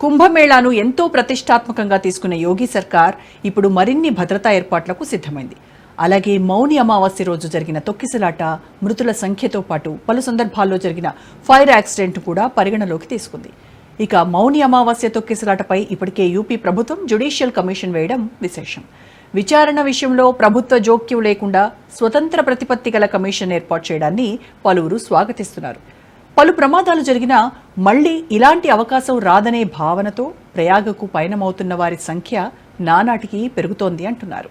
కుంభమేళాను ఎంతో ప్రతిష్టాత్మకంగా తీసుకున్న యోగి సర్కార్ ఇప్పుడు మరిన్ని భద్రతా ఏర్పాట్లకు సిద్ధమైంది. అలాగే మౌని అమావాస్య రోజు జరిగిన తొక్కిసలాట, మృతుల సంఖ్యతో పాటు పలు సందర్భాల్లో జరిగిన ఫైర్ యాక్సిడెంట్ కూడా పరిగణలోకి తీసుకుంది. ఇక మౌని అమావాస్య తొక్కిసలాటపై ఇప్పటికే యూపీ ప్రభుత్వం జ్యుడిషియల్ కమిషన్ వేయడం విశేషం. విచారణ విషయంలో ప్రభుత్వ జోక్యం లేకుండా స్వతంత్ర ప్రతిపత్తి గల కమిషన్ ఏర్పాటు చేయడాన్ని పలువురు స్వాగతిస్తున్నారు. పలు ప్రమాదాలు జరిగినా మళ్లీ ఇలాంటి అవకాశం రాదనే భావనతో ప్రయాగకు పయనమవుతున్న వారి సంఖ్య నానాటికి పెరుగుతోంది అంటున్నారు.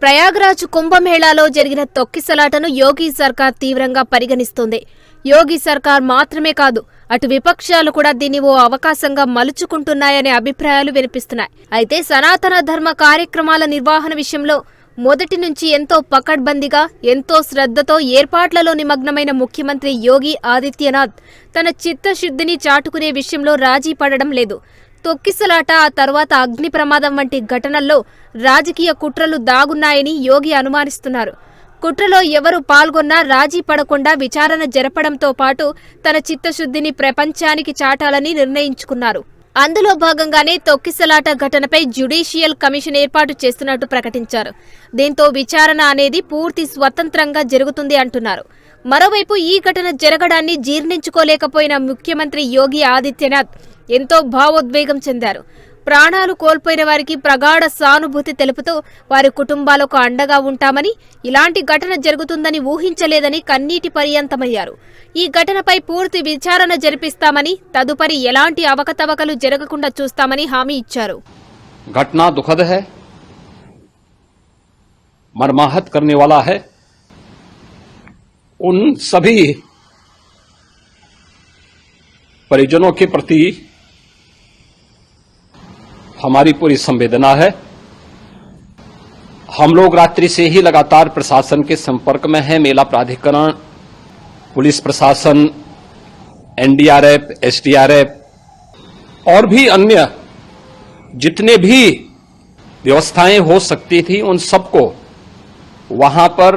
ప్రయాగ్రాజ్ కుంభమేళాలో జరిగిన తొక్కిసలాటను యోగి సర్కార్ తీవ్రంగా పరిగణిస్తోంది. యోగి సర్కార్ మాత్రమే కాదు, అటు విపక్షాలు కూడా దీన్ని ఓ అవకాశంగా మలుచుకుంటున్నాయనే అభిప్రాయాలు వినిపిస్తున్నాయి. అయితే సనాతన ధర్మ కార్యక్రమాల నిర్వహణ విషయంలో మొదటి నుంచి ఎంతో పకడ్బందీగా, ఎంతో శ్రద్ధతో ఏర్పాట్లలో నిమగ్నమైన ముఖ్యమంత్రి యోగి ఆదిత్యనాథ్ తన చిత్తశుద్ధిని చాటుకునే విషయంలో రాజీ పడడం లేదు. తొక్కిసలాట, ఆ తర్వాత అగ్ని ప్రమాదం వంటి ఘటనల్లో రాజకీయ కుట్రలు దాగున్నాయని యోగి అనుమానిస్తున్నారు. కుట్రలో ఎవరు పాల్గొన్నా రాజీ పడకుండా విచారణ జరపడంతో పాటు తన చిత్తశుద్ధిని ప్రపంచానికి చాటాలని నిర్ణయించుకున్నారు. అందులో భాగంగానే తొక్కిసలాట ఘటనపై జ్యుడిషియల్ కమిషన్ ఏర్పాటు చేస్తున్నట్టు ప్రకటించారు. దీంతో విచారణ అనేది పూర్తి స్వతంత్రంగా జరుగుతుంది అంటున్నారు. మరోవైపు ఈ ఘటన జరగడాన్ని జీర్ణించుకోలేకపోయిన ముఖ్యమంత్రి యోగి ఆదిత్యనాథ్ ఎంతో భావోద్వేగం చెందారు. ప్రాణాలు కోల్పోయిన వారికి ప్రగాఢ సానుభూతి తెలుపుతూ వారి కుటుంబాలకు అండగా ఉంటామని, ఇలాంటి ఘటన జరుగుతుందని ఊహించలేదని కన్నీటి పర్యంతమయ్యారు. ఈ ఘటనపై పూర్తి విచారణ జరిపిస్తామని, తదుపరి ఎలాంటి అవకతవకలు జరగకుండా చూస్తామని హామీ ఇచ్చారు. घटना दुखद है, मर्माहत करने वाला है. उन सभी परिजनों के प्रति हमारी पूरी संवेदना है. हम लोग रात्रि से ही लगातार प्रशासन के संपर्क में हैं. मेला प्राधिकरण, पुलिस प्रशासन, एनडीआरएफ, एसडीआरएफ और भी अन्य जितने भी व्यवस्थाएं हो सकती थी उन सबको वहां पर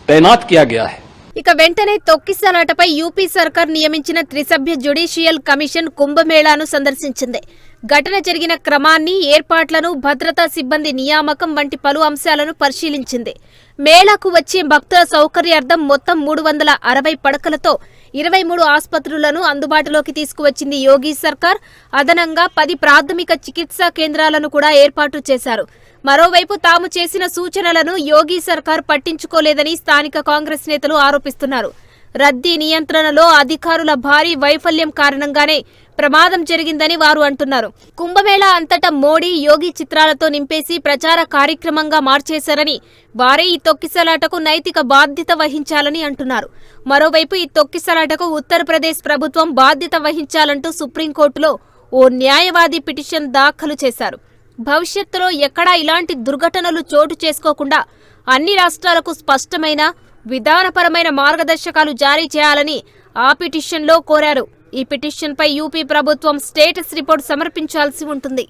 तैनात किया गया है. ఇక వెంటనే తొక్కిసలాటపై యూపీ సర్కార్ నియమించిన త్రిసభ్య జ్యుడిషియల్ కమిషన్ కుంభమేళాను సందర్శించింది. ఘటన జరిగిన క్రమాన్ని, ఏర్పాట్లను, భద్రతా సిబ్బంది నియామకం వంటి పలు అంశాలను పరిశీలించింది. మేళాకు వచ్చే భక్తుల సౌకర్యార్థం మొత్తం 360 పడకలతో 23 ఆసుపత్రులను అందుబాటులోకి తీసుకువచ్చింది యోగి సర్కార్. అదనంగా 10 ప్రాథమిక చికిత్సా కేంద్రాలను కూడా ఏర్పాటు చేశారు. మరోవైపు తాము చేసిన సూచనలను యోగి సర్కార్ పట్టించుకోలేదని స్థానిక కాంగ్రెస్ నేతలు ఆరోపిస్తున్నారు. రద్దీ నియంత్రణలో అధికారుల భారీ వైఫల్యం కారణంగానే ప్రమాదం జరిగిందని వారు అంటున్నారు. కుంభమేళా అంతటా మోడీ, యోగి చిత్రాలతో నింపేసి ప్రచార కార్యక్రమంగా మార్చేశారని, వారే ఈ తొక్కిసలాటకు నైతిక బాధ్యత వహించాలని అంటున్నారు. మరోవైపు ఈ తొక్కిసలాటకు ఉత్తరప్రదేశ్ ప్రభుత్వం బాధ్యత వహించాలంటూ సుప్రీంకోర్టులో ఓ న్యాయవాది పిటిషన్ దాఖలు చేశారు. భవిష్యత్తులో ఎక్కడా ఇలాంటి దుర్ఘటనలు చోటు చేసుకోకుండా అన్ని రాష్ట్రాలకు స్పష్టమైన, విధానపరమైన మార్గదర్శకాలు జారీ చేయాలని ఆ పిటిషన్లో కోరారు. ఈ పిటిషన్పై యూపీ ప్రభుత్వం స్టేటస్ రిపోర్ట్ సమర్పించాల్సి ఉంటుంది.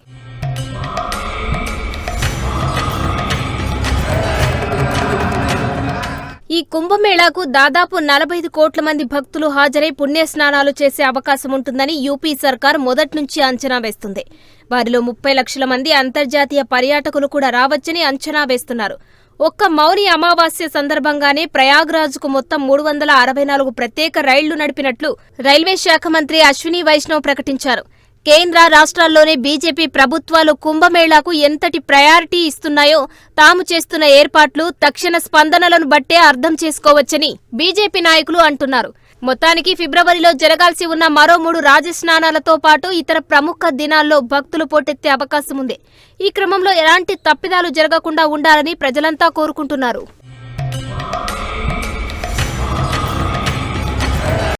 ఈ కుంభమేళాకు దాదాపు 45 కోట్ల మంది భక్తులు హాజరై పుణ్యస్నానాలు చేసే అవకాశం ఉంటుందని యూపీ సర్కార్ మొదటి నుంచి అంచనా వేస్తుంది. వారిలో 30 లక్షల మంది అంతర్జాతీయ పర్యాటకులు కూడా రావచ్చని అంచనా వేస్తున్నారు. ఒక్క మౌని అమావాస్య సందర్భంగానే ప్రయాగ్రాజ్కు మొత్తం 364 ప్రత్యేక రైళ్లు నడిపినట్లు రైల్వే శాఖ మంత్రి అశ్విని వైష్ణవ్ ప్రకటించారు. కేంద్ర, రాష్ట్రాల్లోనే బీజేపీ ప్రభుత్వాలు కుంభమేళాకు ఎంతటి ప్రయారిటీ ఇస్తున్నాయో తాము చేస్తున్న ఏర్పాట్లు, తక్షణ స్పందనలను బట్టే అర్థం చేసుకోవచ్చని బీజేపీ నాయకులు అంటున్నారు. మొత్తానికి ఫిబ్రవరిలో జరగాల్సి ఉన్న మరో 3 రాజస్నానాలతో పాటు ఇతర ప్రముఖ దినాల్లో భక్తులు పోటెత్తే అవకాశం ఉంది. ఈ క్రమంలో ఎలాంటి తప్పిదాలు జరగకుండా ఉండాలని ప్రజలంతా కోరుకుంటున్నారు.